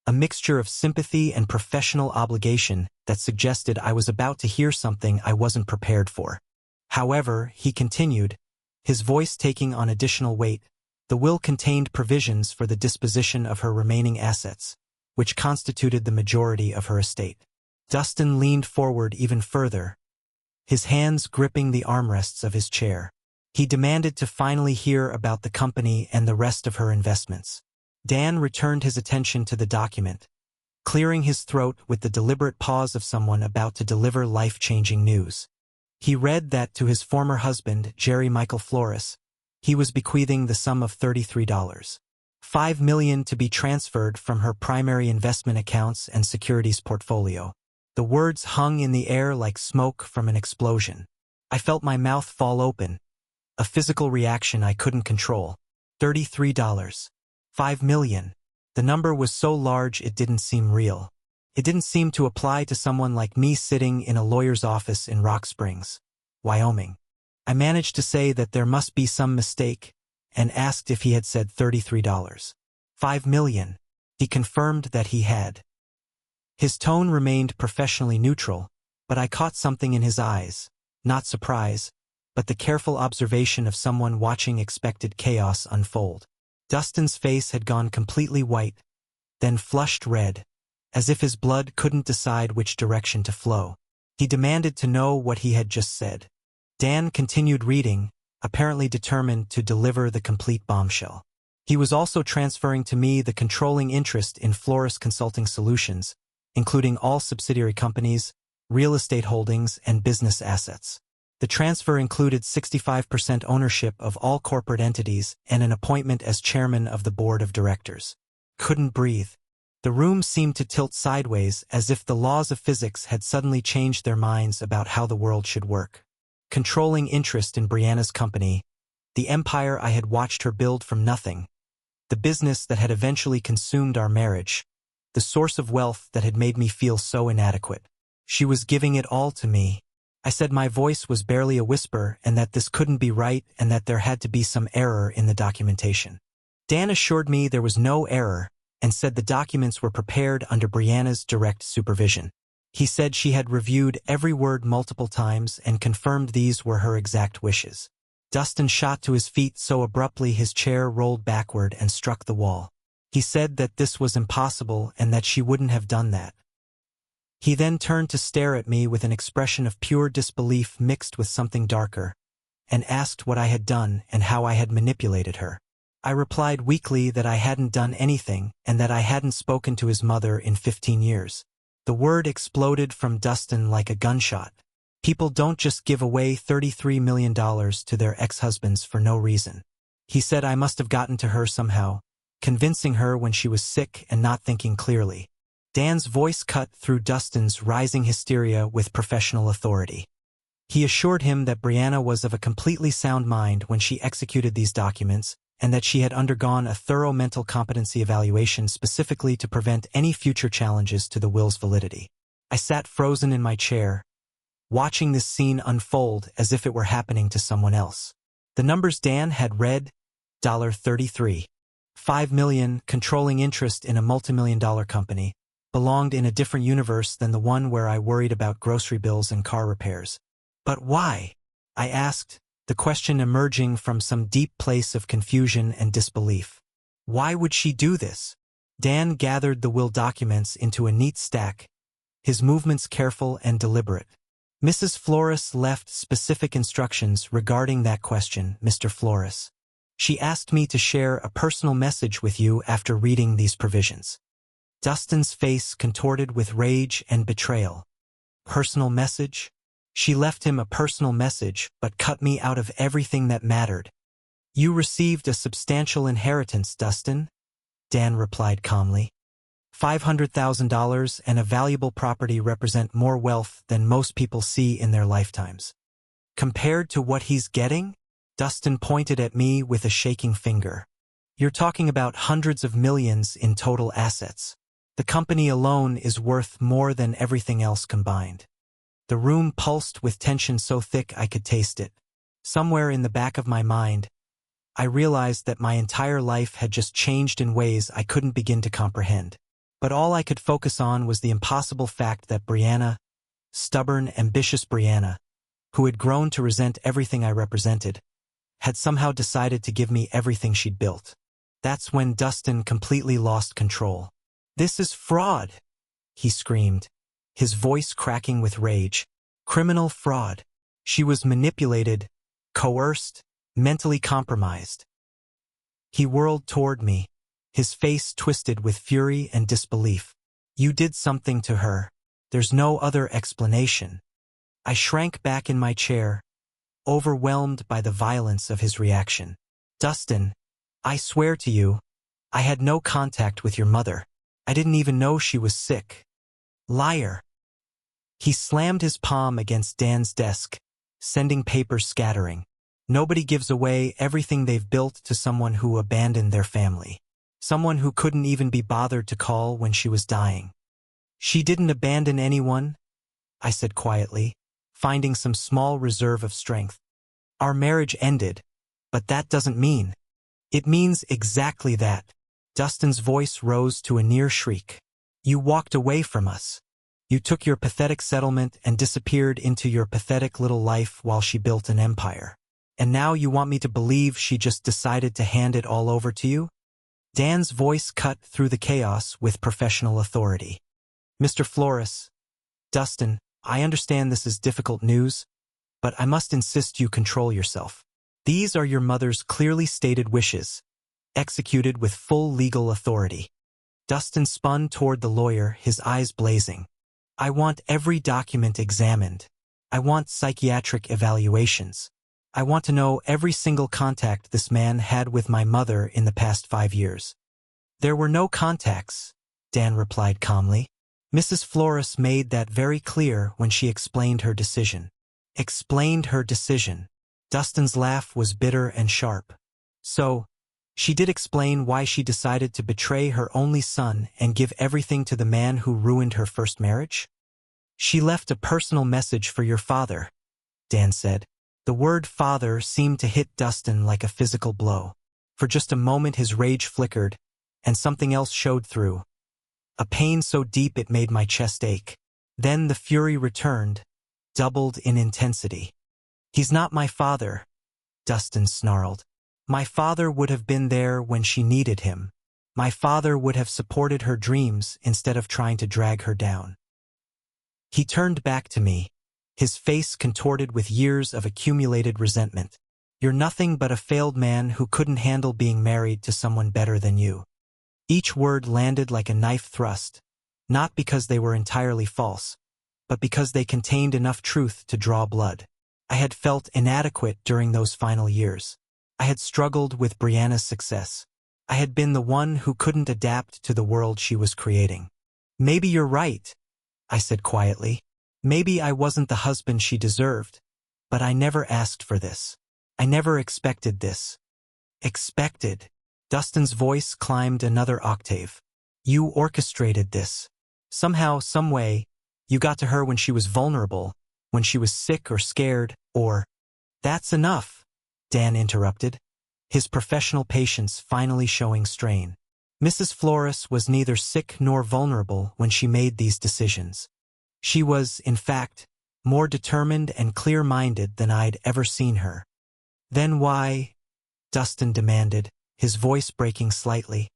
A: a mixture of sympathy and professional obligation that suggested I was about to hear something I wasn't prepared for. However, he continued, his voice taking on additional weight, the will contained provisions for the disposition of her remaining assets, which constituted the majority of her estate. Dustin leaned forward even further, his hands gripping the armrests of his chair. He demanded to finally hear about the company and the rest of her investments. Dan returned his attention to the document, clearing his throat with the deliberate pause of someone about to deliver life-changing news. He read that to his former husband, Jerry Michael Flores, he was bequeathing the sum of $33.5 million to be transferred from her primary investment accounts and securities portfolio. The words hung in the air like smoke from an explosion. I felt my mouth fall open, a physical reaction I couldn't control. $33.5 million. The number was so large it didn't seem real. It didn't seem to apply to someone like me sitting in a lawyer's office in Rock Springs, Wyoming. I managed to say that there must be some mistake and asked if he had said $33.5 million. He confirmed that he had. His tone remained professionally neutral, but I caught something in his eyes, not surprise, but the careful observation of someone watching expected chaos unfold. Dustin's face had gone completely white, then flushed red, as if his blood couldn't decide which direction to flow. He demanded to know what he had just said. Dan continued reading, apparently determined to deliver the complete bombshell. He was also transferring to me the controlling interest in Flores Consulting Solutions, including all subsidiary companies, real estate holdings, and business assets. The transfer included 65% ownership of all corporate entities and an appointment as chairman of the board of directors. Couldn't breathe. The room seemed to tilt sideways as if the laws of physics had suddenly changed their minds about how the world should work. Controlling interest in Briana's company, the empire I had watched her build from nothing, the business that had eventually consumed our marriage, the source of wealth that had made me feel so inadequate. She was giving it all to me. I said my voice was barely a whisper and that this couldn't be right and that there had to be some error in the documentation. Dan assured me there was no error and said the documents were prepared under Briana's direct supervision. He said she had reviewed every word multiple times and confirmed these were her exact wishes. Dustin shot to his feet so abruptly his chair rolled backward and struck the wall. He said that this was impossible and that she wouldn't have done that. He then turned to stare at me with an expression of pure disbelief mixed with something darker, and asked what I had done and how I had manipulated her. I replied weakly that I hadn't done anything and that I hadn't spoken to his mother in 15 years. The word exploded from Dustin like a gunshot. People don't just give away $33 million to their ex-husbands for no reason. He said I must have gotten to her somehow, convincing her when she was sick and not thinking clearly. Dan's voice cut through Dustin's rising hysteria with professional authority. He assured him that Briana was of a completely sound mind when she executed these documents and that she had undergone a thorough mental competency evaluation specifically to prevent any future challenges to the will's validity. I sat frozen in my chair, watching this scene unfold as if it were happening to someone else. The numbers Dan had read, $33. 5 million, controlling interest in a multimillion-dollar company, belonged in a different universe than the one where I worried about grocery bills and car repairs. But why? I asked, the question emerging from some deep place of confusion and disbelief. Why would she do this? Dan gathered the will documents into a neat stack, his movements careful and deliberate. Mrs. Flores left specific instructions regarding that question, Mr. Flores. She asked me to share a personal message with you after reading these provisions. Dustin's face contorted with rage and betrayal. Personal message? She left him a personal message, but cut me out of everything that mattered. You received a substantial inheritance, Dustin, Dan replied calmly. $500,000 and a valuable property represent more wealth than most people see in their lifetimes. Compared to what he's getting? Dustin pointed at me with a shaking finger. You're talking about hundreds of millions in total assets. The company alone is worth more than everything else combined. The room pulsed with tension so thick I could taste it. Somewhere in the back of my mind, I realized that my entire life had just changed in ways I couldn't begin to comprehend. But all I could focus on was the impossible fact that Briana, stubborn, ambitious Briana, who had grown to resent everything I represented, had somehow decided to give me everything she'd built. That's when Dustin completely lost control. This is fraud, he screamed, his voice cracking with rage. Criminal fraud. She was manipulated, coerced, mentally compromised. He whirled toward me, his face twisted with fury and disbelief. You did something to her. There's no other explanation. I shrank back in my chair, overwhelmed by the violence of his reaction. Dustin, I swear to you, I had no contact with your mother. I didn't even know she was sick. Liar. He slammed his palm against Dan's desk, sending papers scattering. Nobody gives away everything they've built to someone who abandoned their family. Someone who couldn't even be bothered to call when she was dying. She didn't abandon anyone, I said quietly, finding some small reserve of strength. Our marriage ended, but that doesn't mean. It means exactly that. Dustin's voice rose to a near shriek. You walked away from us. You took your pathetic settlement and disappeared into your pathetic little life while she built an empire. And now you want me to believe she just decided to hand it all over to you? Dan's voice cut through the chaos with professional authority. Mr. Flores, Dustin, I understand this is difficult news, but I must insist you control yourself. These are your mother's clearly stated wishes, executed with full legal authority. Dustin spun toward the lawyer, his eyes blazing. I want every document examined. I want psychiatric evaluations. I want to know every single contact this man had with my mother in the past 5 years. There were no contacts, Dan replied calmly. Mrs. Flores made that very clear when she explained her decision. Explained her decision. Dustin's laugh was bitter and sharp. So, she did explain why she decided to betray her only son and give everything to the man who ruined her first marriage? She left a personal message for your father, Dan said. The word father seemed to hit Dustin like a physical blow. For just a moment his rage flickered, and something else showed through. A pain so deep it made my chest ache. Then the fury returned, doubled in intensity. He's not my father, Dustin snarled. My father would have been there when she needed him. My father would have supported her dreams instead of trying to drag her down. He turned back to me, his face contorted with years of accumulated resentment. You're nothing but a failed man who couldn't handle being married to someone better than you. Each word landed like a knife thrust, not because they were entirely false, but because they contained enough truth to draw blood. I had felt inadequate during those final years. I had struggled with Briana's success. I had been the one who couldn't adapt to the world she was creating. Maybe you're right, I said quietly. Maybe I wasn't the husband she deserved, but I never asked for this. I never expected this. Expected. Dustin's voice climbed another octave. You orchestrated this. Somehow, some way, you got to her when she was vulnerable, when she was sick or scared, or— That's enough, Dan interrupted, his professional patience finally showing strain. Mrs. Flores was neither sick nor vulnerable when she made these decisions. She was, in fact, more determined and clear-minded than I'd ever seen her. Then why? Dustin demanded, his voice breaking slightly.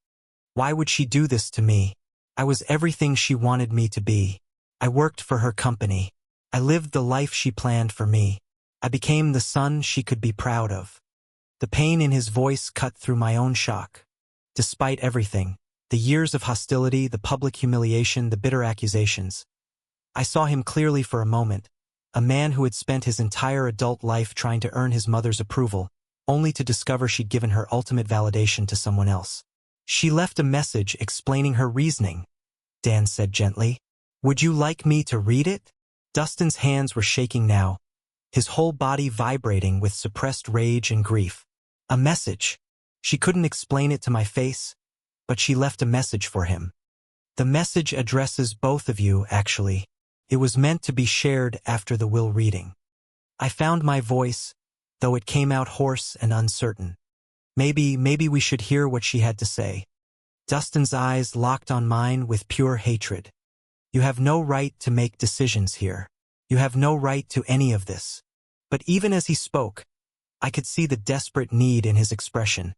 A: Why would she do this to me? I was everything she wanted me to be. I worked for her company. I lived the life she planned for me. I became the son she could be proud of. The pain in his voice cut through my own shock. Despite everything, the years of hostility, the public humiliation, the bitter accusations, I saw him clearly for a moment, a man who had spent his entire adult life trying to earn his mother's approval, only to discover she'd given her ultimate validation to someone else. She left a message explaining her reasoning, Dan said gently. Would you like me to read it? Dustin's hands were shaking now, his whole body vibrating with suppressed rage and grief. A message. She couldn't explain it to my face, but she left a message for him. The message addresses both of you, actually. It was meant to be shared after the will reading. I found my voice, though it came out hoarse and uncertain. Maybe we should hear what she had to say. Dustin's eyes locked on mine with pure hatred. You have no right to make decisions here. You have no right to any of this. But even as he spoke, I could see the desperate need in his expression.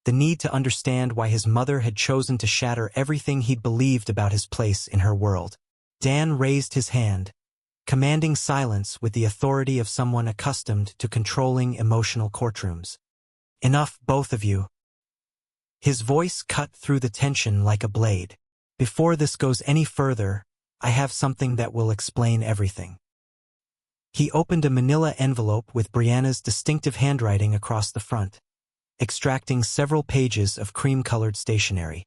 A: The need to understand why his mother had chosen to shatter everything he'd believed about his place in her world. Dan raised his hand, commanding silence with the authority of someone accustomed to controlling emotional courtrooms. Enough, both of you. His voice cut through the tension like a blade. Before this goes any further, I have something that will explain everything. He opened a manila envelope with Briana's distinctive handwriting across the front, extracting several pages of cream-colored stationery.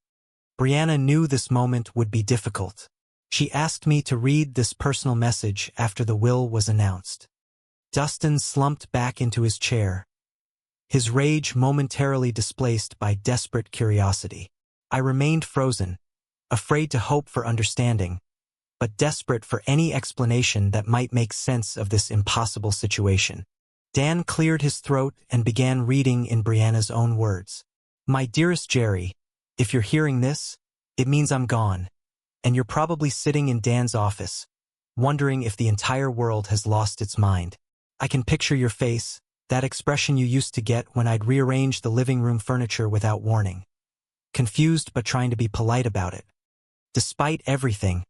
A: Briana knew this moment would be difficult. She asked me to read this personal message after the will was announced. Dustin slumped back into his chair, his rage momentarily displaced by desperate curiosity. I remained frozen, afraid to hope for understanding, but desperate for any explanation that might make sense of this impossible situation. Dan cleared his throat and began reading in Briana's own words. My dearest Jerry, if you're hearing this, it means I'm gone, and you're probably sitting in Dan's office, wondering if the entire world has lost its mind. I can picture your face, that expression you used to get when I'd rearrange the living room furniture without warning. Confused but trying to be polite about it. Despite everything,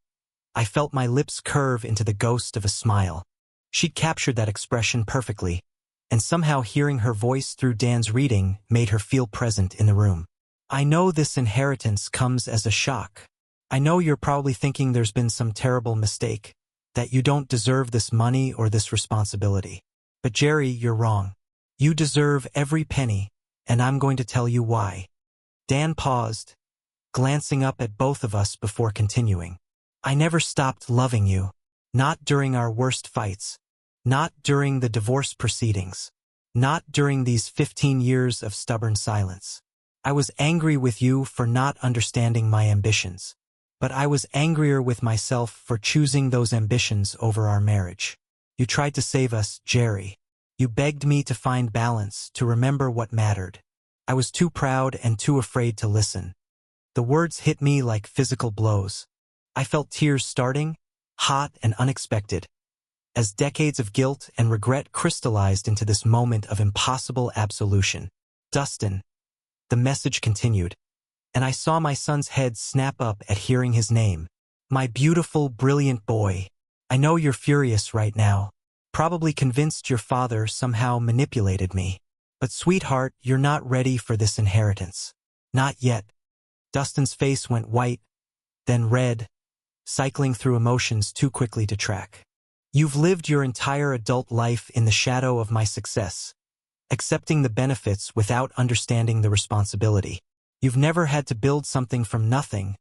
A: I felt my lips curve into the ghost of a smile. She'd captured that expression perfectly, and somehow hearing her voice through Dan's reading made her feel present in the room. I know this inheritance comes as a shock. I know you're probably thinking there's been some terrible mistake, that you don't deserve this money or this responsibility. But Jerry, you're wrong. You deserve every penny, and I'm going to tell you why. Dan paused, glancing up at both of us before continuing. I never stopped loving you. Not during our worst fights. Not during the divorce proceedings. Not during these 15 years of stubborn silence. I was angry with you for not understanding my ambitions. But I was angrier with myself for choosing those ambitions over our marriage. You tried to save us, Jerry. You begged me to find balance, to remember what mattered. I was too proud and too afraid to listen. The words hit me like physical blows. I felt tears starting, hot and unexpected, as decades of guilt and regret crystallized into this moment of impossible absolution. Dustin. The message continued, and I saw my son's head snap up at hearing his name. My beautiful, brilliant boy. I know you're furious right now, probably convinced your father somehow manipulated me. But sweetheart, you're not ready for this inheritance. Not yet. Dustin's face went white, then red, cycling through emotions too quickly to track. You've lived your entire adult life in the shadow of my success, accepting the benefits without understanding the responsibility. You've never had to build something from nothing,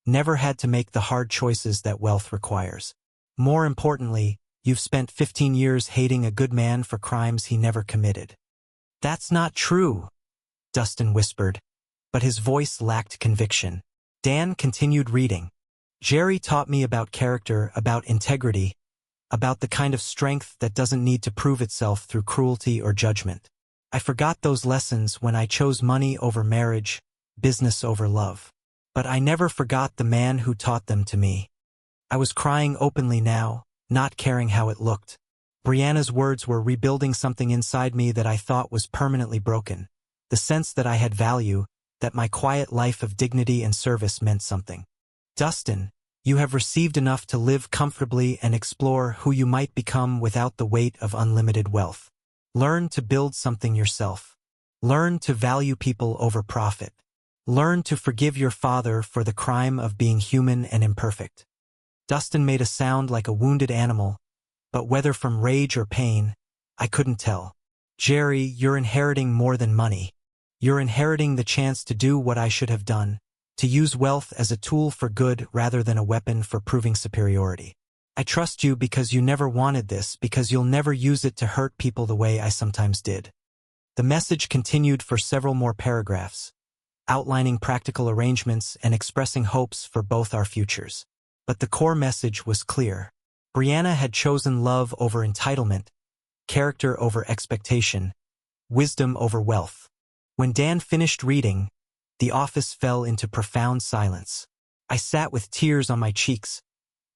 A: never had to make the hard choices that wealth requires. More importantly, you've spent 15 years hating a good man for crimes he never committed. That's not true. Dustin whispered, but his voice lacked conviction. Dan continued reading. Jerry taught me about character, about integrity, about the kind of strength that doesn't need to prove itself through cruelty or judgment. I forgot those lessons when I chose money over marriage, business over love. But I never forgot the man who taught them to me. I was crying openly now, not caring how it looked. Briana's words were rebuilding something inside me that I thought was permanently broken. The sense that I had value, that my quiet life of dignity and service meant something. Dustin, you have received enough to live comfortably and explore who you might become without the weight of unlimited wealth. Learn to build something yourself. Learn to value people over profit. Learn to forgive your father for the crime of being human and imperfect. Dustin made a sound like a wounded animal, but whether from rage or pain, I couldn't tell. Jerry, you're inheriting more than money. You're inheriting the chance to do what I should have done, to use wealth as a tool for good rather than a weapon for proving superiority. I trust you because you never wanted this, because you'll never use it to hurt people the way I sometimes did. The message continued for several more paragraphs, outlining practical arrangements and expressing hopes for both our futures. But the core message was clear. Briana had chosen love over entitlement, character over expectation, wisdom over wealth. When Dan finished reading, the office fell into profound silence. I sat with tears on my cheeks,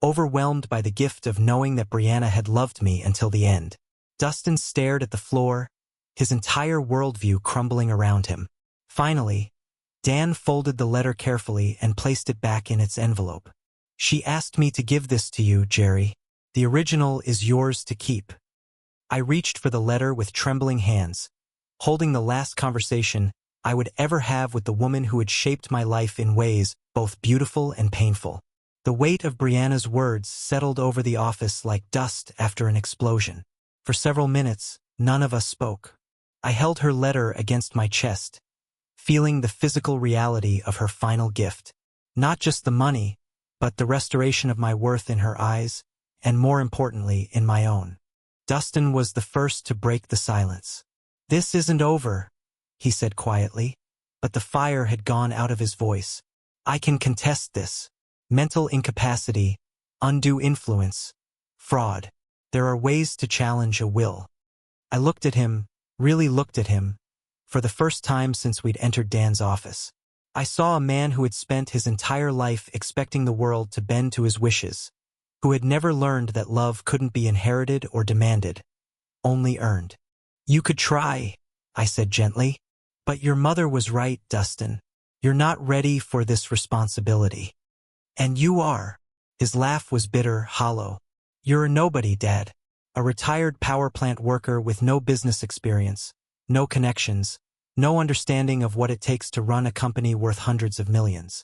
A: overwhelmed by the gift of knowing that Briana had loved me until the end. Dustin stared at the floor, his entire worldview crumbling around him. Finally, Dan folded the letter carefully and placed it back in its envelope. She asked me to give this to you, Jerry. The original is yours to keep. I reached for the letter with trembling hands, holding the last conversation I would ever have with the woman who had shaped my life in ways both beautiful and painful. The weight of Briana's words settled over the office like dust after an explosion. For several minutes, none of us spoke. I held her letter against my chest, feeling the physical reality of her final gift. Not just the money, but the restoration of my worth in her eyes, and more importantly, in my own. Dustin was the first to break the silence. "This isn't over," he said quietly, but the fire had gone out of his voice. "I can contest this. Mental incapacity, undue influence, fraud. There are ways to challenge a will." I looked at him, really looked at him, for the first time since we'd entered Dan's office. I saw a man who had spent his entire life expecting the world to bend to his wishes, who had never learned that love couldn't be inherited or demanded, only earned. "You could try," I said gently. "But your mother was right, Dustin. You're not ready for this responsibility. And you are." His laugh was bitter, hollow. "You're a nobody, Dad. A retired power plant worker with no business experience, no connections, no understanding of what it takes to run a company worth hundreds of millions."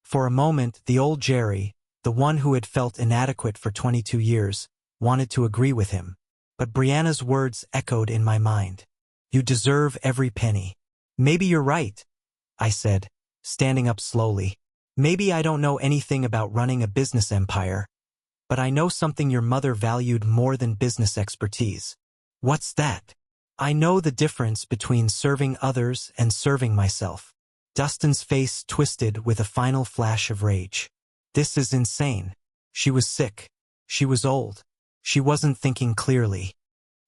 A: For a moment, the old Jerry, the one who had felt inadequate for 22 years, wanted to agree with him. But Briana's words echoed in my mind. "You deserve every penny." "Maybe you're right," I said, standing up slowly. "Maybe I don't know anything about running a business empire, but I know something your mother valued more than business expertise." "What's that?" "I know the difference between serving others and serving myself." Dustin's face twisted with a final flash of rage. "This is insane." She was sick. She was old. She wasn't thinking clearly.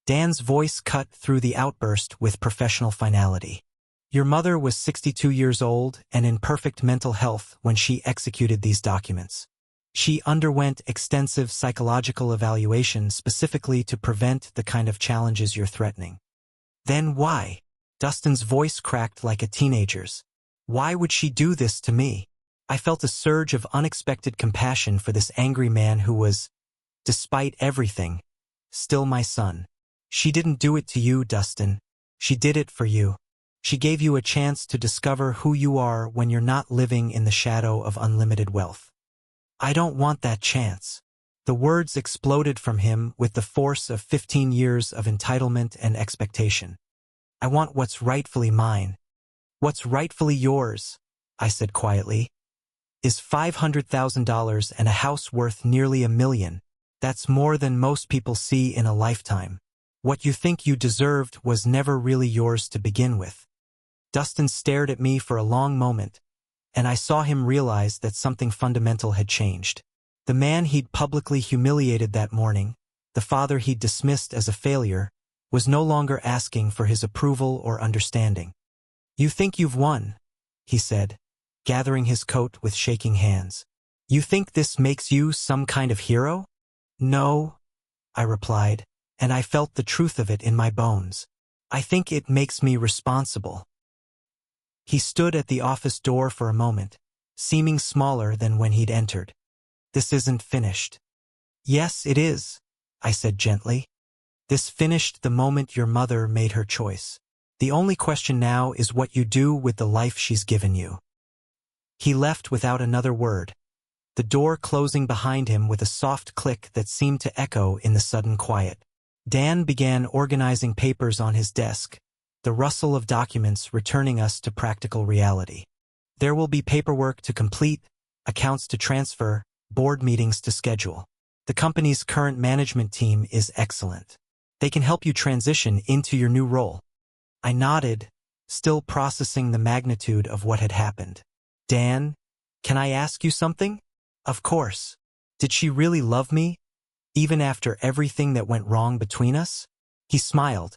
A: Dan's voice cut through the outburst with professional finality. "Your mother was 62 years old and in perfect mental health when she executed these documents. She underwent extensive psychological evaluation specifically to prevent the kind of challenges you're threatening." "Then why?" Dustin's voice cracked like a teenager's. "Why would she do this to me?" I felt a surge of unexpected compassion for this angry man who was, despite everything, still my son. "She didn't do it to you, Dustin. She did it for you. She gave you a chance to discover who you are when you're not living in the shadow of unlimited wealth." "I don't want that chance." The words exploded from him with the force of 15 years of entitlement and expectation. "I want what's rightfully mine." "What's rightfully yours," I said quietly, "is $500,000 and a house worth nearly $1 million. That's more than most people see in a lifetime. What you think you deserved was never really yours to begin with." Dustin stared at me for a long moment, and I saw him realize that something fundamental had changed. The man he'd publicly humiliated that morning, the father he'd dismissed as a failure, was no longer asking for his approval or understanding. "You think you've won," he said, gathering his coat with shaking hands. "You think this makes you some kind of hero?" "No," I replied, and I felt the truth of it in my bones. "I think it makes me responsible." He stood at the office door for a moment, seeming smaller than when he'd entered. "This isn't finished." "Yes, it is," I said gently. "This finished the moment your mother made her choice. The only question now is what you do with the life she's given you." He left without another word, the door closing behind him with a soft click that seemed to echo in the sudden quiet. Dan began organizing papers on his desk, the rustle of documents returning us to practical reality. "There will be paperwork to complete, accounts to transfer, board meetings to schedule. The company's current management team is excellent. They can help you transition into your new role." I nodded, still processing the magnitude of what had happened. "Dan, can I ask you something?" "Of course." "Did she really love me, even after everything that went wrong between us?" He smiled,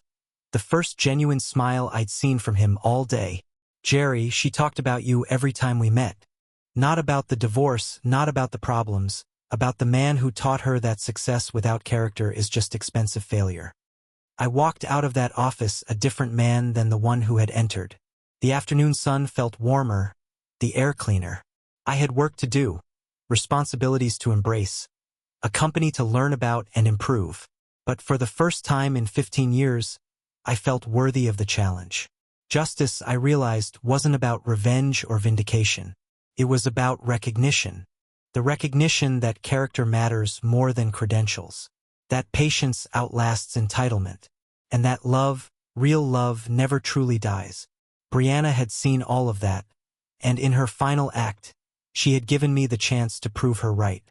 A: the first genuine smile I'd seen from him all day. "Jerry, she talked about you every time we met. Not about the divorce, not about the problems, about the man who taught her that success without character is just expensive failure." I walked out of that office a different man than the one who had entered. The afternoon sun felt warmer, the air cleaner. I had work to do, responsibilities to embrace, a company to learn about and improve. But for the first time in 15 years, I felt worthy of the challenge. Justice, I realized, wasn't about revenge or vindication. It was about recognition. The recognition that character matters more than credentials, that patience outlasts entitlement, and that love, real love, never truly dies. Briana had seen all of that, and in her final act, she had given me the chance to prove her right.